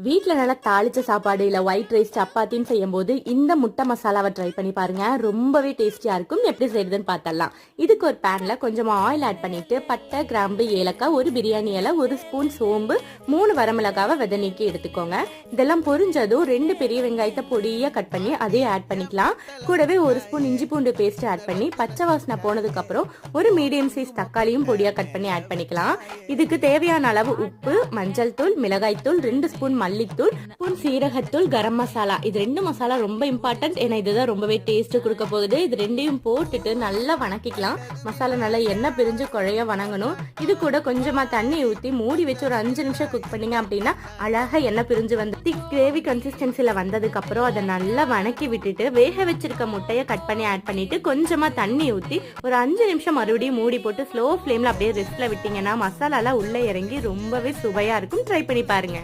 வீட்டில் நல்லா தாளிச்ச சாப்பாடு இல்லை ஒயிட் ரைஸ் சப்பாத்தின்னு செய்யும்போது இந்த முட்டை மசாலாவை ட்ரை பண்ணி பாருங்க. ரொம்பவே டேஸ்டியாக இருக்கும். எப்படி செய்யறதுன்னு பார்த்தலாம். இதுக்கு ஒரு பேனில் கொஞ்சமாக ஆயில் ஆட் பண்ணிட்டு பட்டை, கிராம்பு, ஏலக்காய், ஒரு பிரியாணி இலை, ஒரு ஸ்பூன் சோம்பு, 3 வரமிளகாவை விதை நீக்கி எடுத்துக்கோங்க. இதெல்லாம் பொரிஞ்சதும் 2 பெரிய வெங்காயத்தை பொடியாக கட் பண்ணி அதையும் ஆட் பண்ணிக்கலாம். கூடவே ஒரு ஸ்பூன் இஞ்சி பூண்டு பேஸ்ட் ஆட் பண்ணி பச்சை வாசனை போனதுக்கப்புறம் ஒரு மீடியம் சைஸ் தக்காளியும் பொடியாக கட் பண்ணி ஆட் பண்ணிக்கலாம். இதுக்கு தேவையான அளவு உப்பு, மஞ்சள் தூள், மிளகாய் தூள், 2 ஸ்பூன் மல்லித்தூள், ஸ்பூன் சீரகத்தூள், கரம் மசாலா. இது 2 மசாலா ரொம்ப இம்பார்ட்டன்ட். ஏன்னா இதுதான் ரொம்பவே டேஸ்ட் கொடுக்க போகுது. இது 2யும் போட்டுட்டு நல்லா வணக்கிக்கலாம். மசாலா நல்லா எண்ணெய் பிரிஞ்சு குழைய வணங்கணும். இது கூட கொஞ்சமா தண்ணி ஊற்றி மூடி வச்சு ஒரு 5 நிமிஷம் குக் பண்ணீங்க அப்படின்னா அழகா எண்ணெய் பிரிஞ்சு வந்து திக் கிரேவி கன்சிஸ்டன்சில வந்ததுக்கு அப்புறம் அதை நல்லா வணக்கி விட்டுட்டு வேக வச்சிருக்க முட்டையை கட் பண்ணி ஆட் பண்ணிட்டு கொஞ்சமா தண்ணி ஊற்றி ஒரு 5 நிமிஷம் மறுபடியும் மூடி போட்டு ஸ்லோ ஃப்ளேம்ல அப்படியே ரெஸ்ட்ல விட்டீங்கன்னா மசாலாலாம் உள்ள இறங்கி ரொம்பவே சுவையா இருக்கும். ட்ரை பண்ணி பாருங்க.